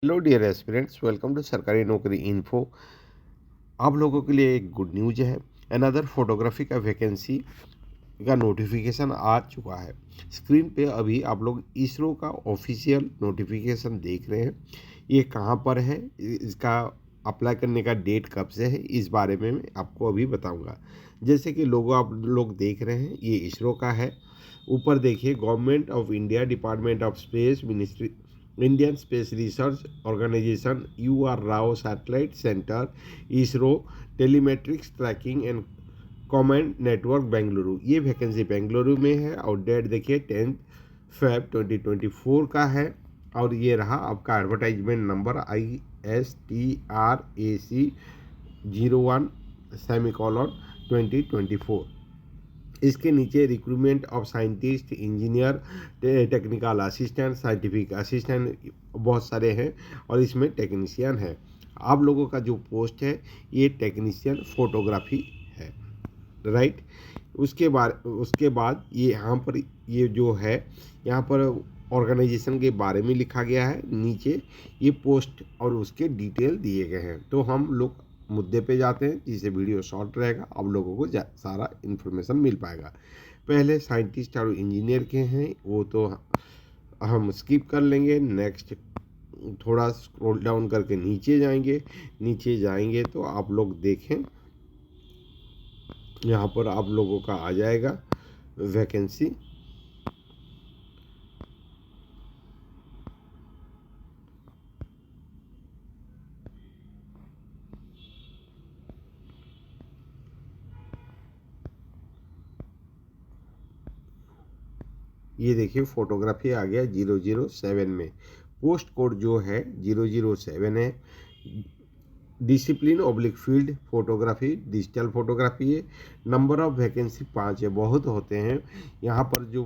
Hello dear aspirants, welcome to Sarkari Naukri info. आप लोगों के लिए एक गुड न्यूज है। अनदर फोटोग्राफी का वैकेंसी का नोटिफिकेशन आ चुका है। स्क्रीन पे अभी आप लोग इसरो का ऑफिशियल नोटिफिकेशन देख रहे हैं। ये कहाँ पर है, इसका अप्लाई करने का डेट कब से है, इस बारे में मैं आपको अभी बताऊंगा। जैसे कि लोगो आप लोग देख रहे हैं, ये इसरो का है। ऊपर देखिए, government of India, department of space, ministry, Indian space research organisation, UR Rao satellite centre, ISRO, telemetrics tracking and comment network Bengaluru. ये वैकेंसी बेंगलुरु में है और डेट देखिए 10 Feb 2024 का है। और ये रहा आपका एडवर्टाइजमेंट नंबर ISTRAC01/2024। इसके नीचे recruitment of scientist, engineer, technical assistant, scientific assistant बहुत सारे हैं और इसमें टेक्नीशियन है। आप लोगों का जो पोस्ट है ये टेक्नीशियन फोटोग्राफी है, राइट। उसके बाद ये यहाँ पर ये जो है, यहाँ पर ऑर्गेनाइजेशन के बारे में लिखा गया है। नीचे ये पोस्ट और उसके डिटेल दिए गए हैं। तो हम लोग मुद्दे पे जाते हैं, जिससे वीडियो शॉर्ट रहेगा, आप लोगों को सारा इन्फॉर्मेशन मिल पाएगा। पहले साइंटिस्ट और इंजीनियर के हैं, वो तो हम स्किप कर लेंगे। नेक्स्ट थोड़ा स्क्रॉल डाउन करके नीचे जाएंगे तो आप लोग देखें, यहाँ पर आप लोगों का आ जाएगा वैकेंसी। ये देखिए फोटोग्राफी आ गया 007 में। पोस्ट कोड जो है 007 है। Discipline oblique field photography, digital photography है। नंबर ऑफ वैकेंसी 5 है, बहुत होते हैं यहाँ पर। जो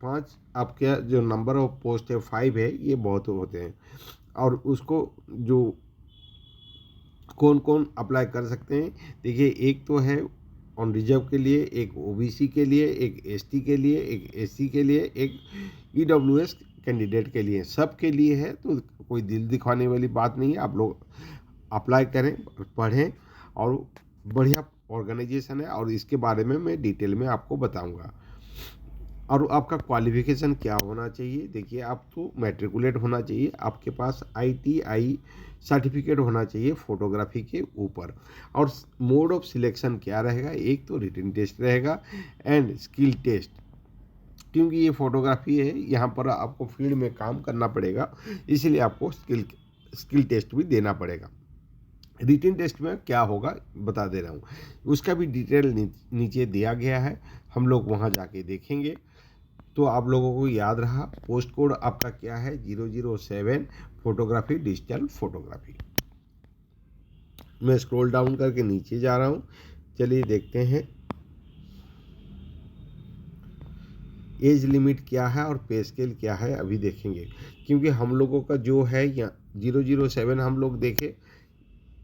5 आपके जो नंबर ऑफ पोस्ट है 5 है, ये बहुत होते हैं। और उसको जो कौन कौन अप्लाई कर सकते हैं, देखिए एक तो है ऑन रिजर्व के लिए, एक OBC के लिए, एक ST के लिए, एक SC के लिए, एक EWS कैंडिडेट के लिए, सब के लिए है। तो कोई दिल दिखाने वाली बात नहीं है। आप लोग अप्लाई करें, पढ़ें, और बढ़िया ऑर्गेनाइजेशन है और इसके बारे में मैं डिटेल में आपको बताऊंगा। और आपका क्वालिफिकेशन क्या होना चाहिए, देखिए आपको मैट्रिकुलेट होना चाहिए, आपके पास ITI सर्टिफिकेट होना चाहिए फोटोग्राफी के ऊपर। और मोड ऑफ सिलेक्शन क्या रहेगा, एक तो रिटन टेस्ट रहेगा एंड स्किल टेस्ट। क्योंकि ये फोटोग्राफी है, यहाँ पर आपको फील्ड में काम करना पड़ेगा, इसलिए आपको स्किल टेस्ट भी देना पड़ेगा। रिटन टेस्ट में क्या होगा बता दे रहा हूँ, उसका भी डिटेल नीचे दिया गया है, हम लोग वहाँ जाके देखेंगे। तो आप लोगों को याद रहा, पोस्ट कोड आपका क्या है, 007 फोटोग्राफी, डिजिटल फोटोग्राफी। मैं स्क्रॉल डाउन करके नीचे जा रहा हूँ, चलिए देखते हैं एज लिमिट क्या है और पे स्केल क्या है, अभी देखेंगे। क्योंकि हम लोगों का जो है यहाँ 007 हम लोग देखें,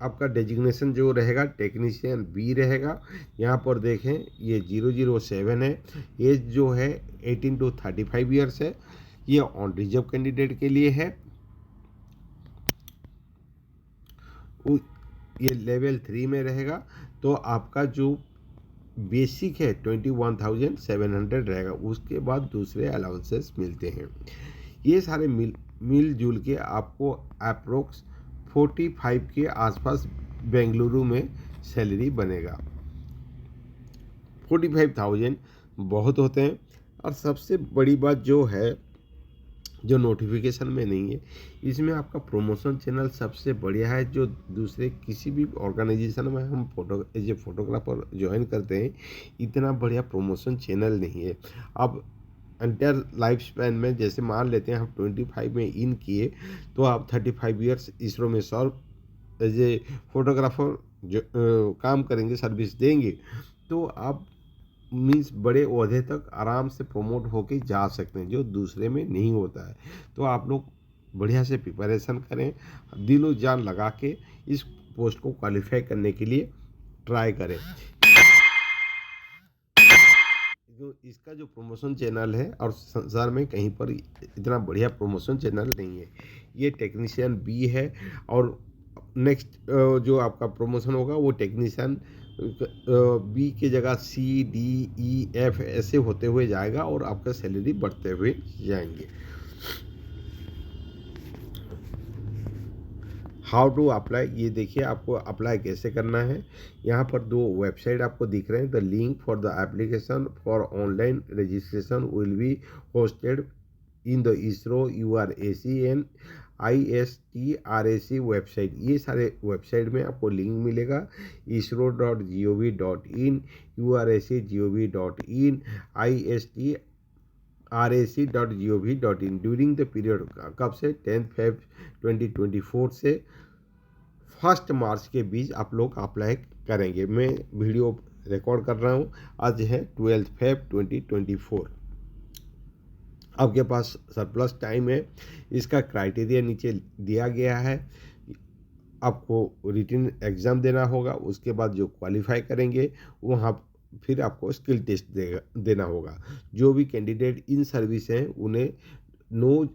आपका डेजिग्नेशन जो रहेगा टेक्नीशियन B रहेगा। यहाँ पर देखें ये 007 है। एज जो है 18 to 35 ईयर्स है। ये ऑन रिजर्व कैंडिडेट के लिए है। ये लेवल 3 में रहेगा। तो आपका जो बेसिक है 21,700 रहेगा, उसके बाद दूसरे अलाउंसेस मिलते हैं। ये सारे मिलजुल के आपको अप्रोक्स 45 के आसपास बेंगलुरु में सैलरी बनेगा। 45,000 बहुत होते हैं। और सबसे बड़ी बात जो है, जो नोटिफिकेशन में नहीं है, इसमें आपका प्रमोशन चैनल सबसे बढ़िया है। जो दूसरे किसी भी ऑर्गेनाइजेशन में हम एज ए फोटोग्राफर ज्वाइन करते हैं, इतना बढ़िया प्रमोशन चैनल नहीं है। अब एंटायर लाइफ स्पैन में, जैसे मान लेते हैं हम 25 में इन किए, तो आप 35 ईयर्स इसरो में सर्व एज ए फोटोग्राफर जो काम करेंगे, सर्विस देंगे, तो आप मीन्स बड़े ओहदे तक आराम से प्रमोट होके जा सकते हैं, जो दूसरे में नहीं होता है। तो आप लोग बढ़िया से प्रिपरेशन करें, दिलो जान लगा के इस पोस्ट को क्वालिफाई करने के लिए ट्राई करें। जो इसका जो प्रमोशन चैनल है और संसार में कहीं पर इतना बढ़िया प्रमोशन चैनल नहीं है। ये टेक्नीशियन बी है और नेक्स्ट जो आपका प्रमोशन होगा वो टेक्नीशियन बी की जगह सी डी ई एफ ऐसे होते हुए जाएगा और आपका सैलरी बढ़ते हुए जाएंगे। हाउ टू अप्लाई, ये देखिए आपको अप्लाई कैसे करना है। यहाँ पर दो वेबसाइट आपको दिख रहे हैं। The link for the application for online registration will be hosted in the ISRO URAC ISTRAC website. ये सारे वेबसाइट में आपको लिंक मिलेगा। isro.gov.in, URAC.gov.in, ISTRAC.gov.in during the period, कब से 10 Feb 2024 से 1 मार्च के बीच आप लोग अप्लाई करेंगे। मैं वीडियो रिकॉर्ड कर रहा हूँ, आज है 12 Feb 2024। आपके पास सरप्लस टाइम है। इसका क्राइटेरिया नीचे दिया गया है। आपको रिटन एग्ज़ाम देना होगा, उसके बाद जो क्वालिफाई करेंगे वहाँ फिर आपको स्किल टेस्ट देना होगा। जो भी कैंडिडेट इन सर्विस हैं उन्हें no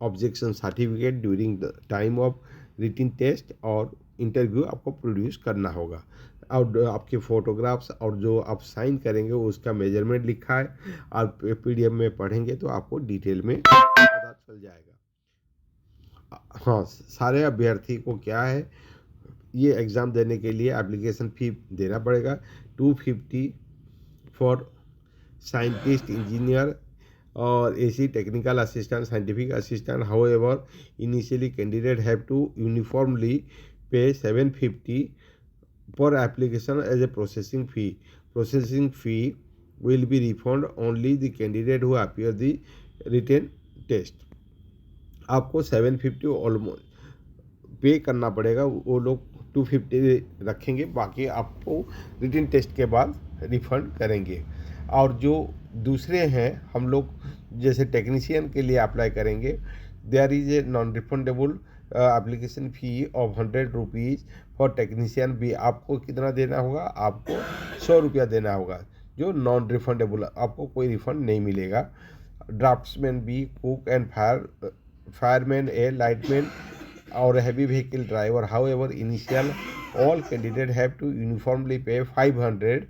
objection certificate during the time of written test और इंटरव्यू आपको प्रोड्यूस करना होगा। और आपके फ़ोटोग्राफ्स और जो आप साइन करेंगे उसका मेजरमेंट लिखा है। आप PDF में पढ़ेंगे तो आपको डिटेल में पता चल जाएगा। हाँ, सारे अभ्यर्थी को क्या है, ये एग्ज़ाम देने के लिए एप्लीकेशन फ़ी देना पड़ेगा 250 फॉर साइंटिस्ट, इंजीनियर और AC technical assistant, scientific assistant. However initially candidate have to uniformly pay 750 per application as a processing fee. Processing fee will be refunded only the candidate who appear the written test. आपको 750 almost पे करना पड़ेगा। वो लोग 250 रखेंगे, बाकी आपको written test के बाद रिफंड करेंगे। और जो दूसरे हैं, हम लोग जैसे टेक्नीशियन के लिए अप्लाई करेंगे, there is a non refundable application fee of 100 rupees for technician भी। आपको कितना देना होगा, आपको 100 रुपया देना होगा, जो नॉन रिफंडेबल, आपको कोई रिफंड नहीं मिलेगा। Draftsman B, cook and fireman A, lightman और heavy vehicle driver. However initial all candidate have to uniformly pay 500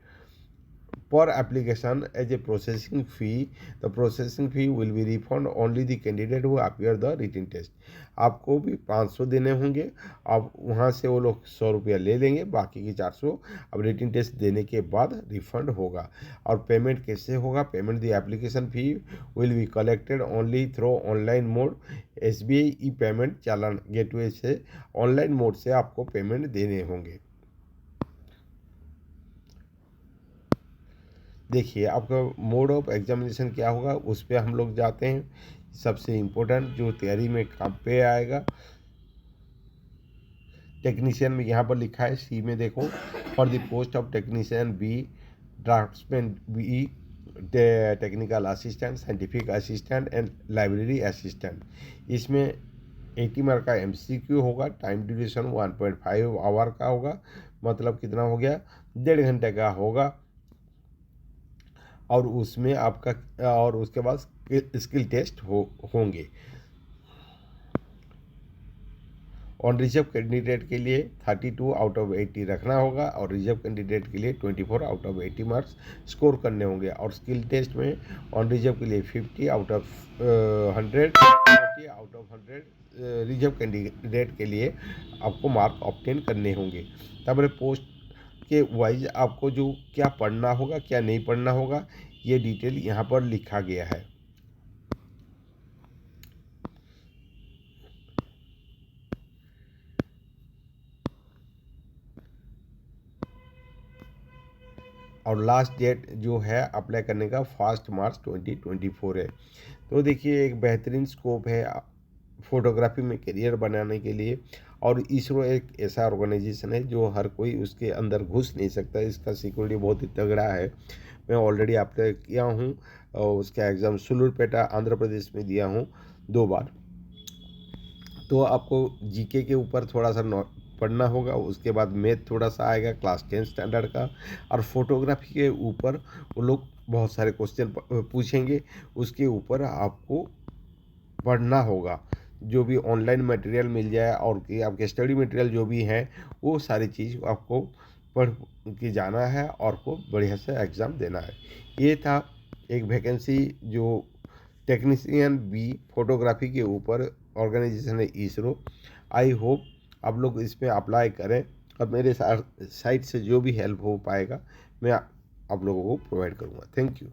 per application as a processing fee. The processing fee will be refund only the candidate who appear the written test. आपको भी 500 देने होंगे। अब वहाँ से वो लोग 100 रुपया ले लेंगे, बाकी की 400 अब रिटन टेस्ट देने के बाद रिफंड होगा। और पेमेंट कैसे होगा, payment the application fee will be collected only through online mode. SBI E payment challan gateway से ऑनलाइन मोड से आपको पेमेंट देने होंगे। देखिए आपका मोड ऑफ एग्जामिनेशन क्या होगा, उस पर हम लोग जाते हैं। सबसे इम्पोर्टेंट जो तैयारी में काम पे आएगा, टेक्नीशियन में यहाँ पर लिखा है सी में देखो, for the post of technician B, draftsman B, technical assistant, scientific assistant and library assistant. इसमें 80 मार्क का MCQ होगा। टाइम ड्यूरेशन 1.5 आवर का होगा, मतलब कितना हो गया, 1.5 घंटे का होगा। और उसमें आपका और उसके बाद स्किल टेस्ट होंगे। ऑन रिजर्व कैंडिडेट के लिए 32 आउट ऑफ 80 रखना होगा और रिजर्व कैंडिडेट के लिए 24 आउट ऑफ 80 मार्क्स स्कोर करने होंगे। और स्किल टेस्ट में ऑन रिजर्व के लिए 50 out of 100, 40 out of 100 reserve candidate के लिए आपको मार्क ऑब्टेन करने होंगे। तब पोस्ट के वाइज आपको जो क्या पढ़ना होगा, क्या नहीं पढ़ना होगा, ये डिटेल यहाँ पर लिखा गया है। और लास्ट डेट जो है अप्लाई करने का 1 मार्च 2024 है। तो देखिए एक बेहतरीन स्कोप है फोटोग्राफी में करियर बनाने के लिए। और इसरो एक ऐसा ऑर्गेनाइजेशन है जो हर कोई उसके अंदर घुस नहीं सकता, इसका सिक्योरिटी बहुत ही तगड़ा है। मैं ऑलरेडी अप्लाई किया हूँ और उसका एग्ज़ाम सुलूरपेटा आंध्र प्रदेश में दिया हूँ 2 बार। तो आपको जीके के ऊपर थोड़ा सा पढ़ना होगा, उसके बाद मैथ थोड़ा सा आएगा क्लास 10 स्टैंडर्ड का, और फोटोग्राफी के ऊपर वो लोग बहुत सारे क्वेश्चन पूछेंगे, उसके ऊपर आपको पढ़ना होगा। जो भी ऑनलाइन मटेरियल मिल जाए और कि आपके स्टडी मटेरियल जो भी हैं, वो सारी चीज़ आपको पढ़ के जाना है और को बढ़िया से एग्ज़ाम देना है। ये था एक वैकेंसी जो टेक्नीशियन बी फोटोग्राफी के ऊपर ऑर्गेनाइजेशन है इसरो। आई होप आप लोग इसमें अप्लाई करें और मेरे साइट से जो भी हेल्प हो पाएगा मैं आप लोगों को प्रोवाइड करूँगा। Thank you.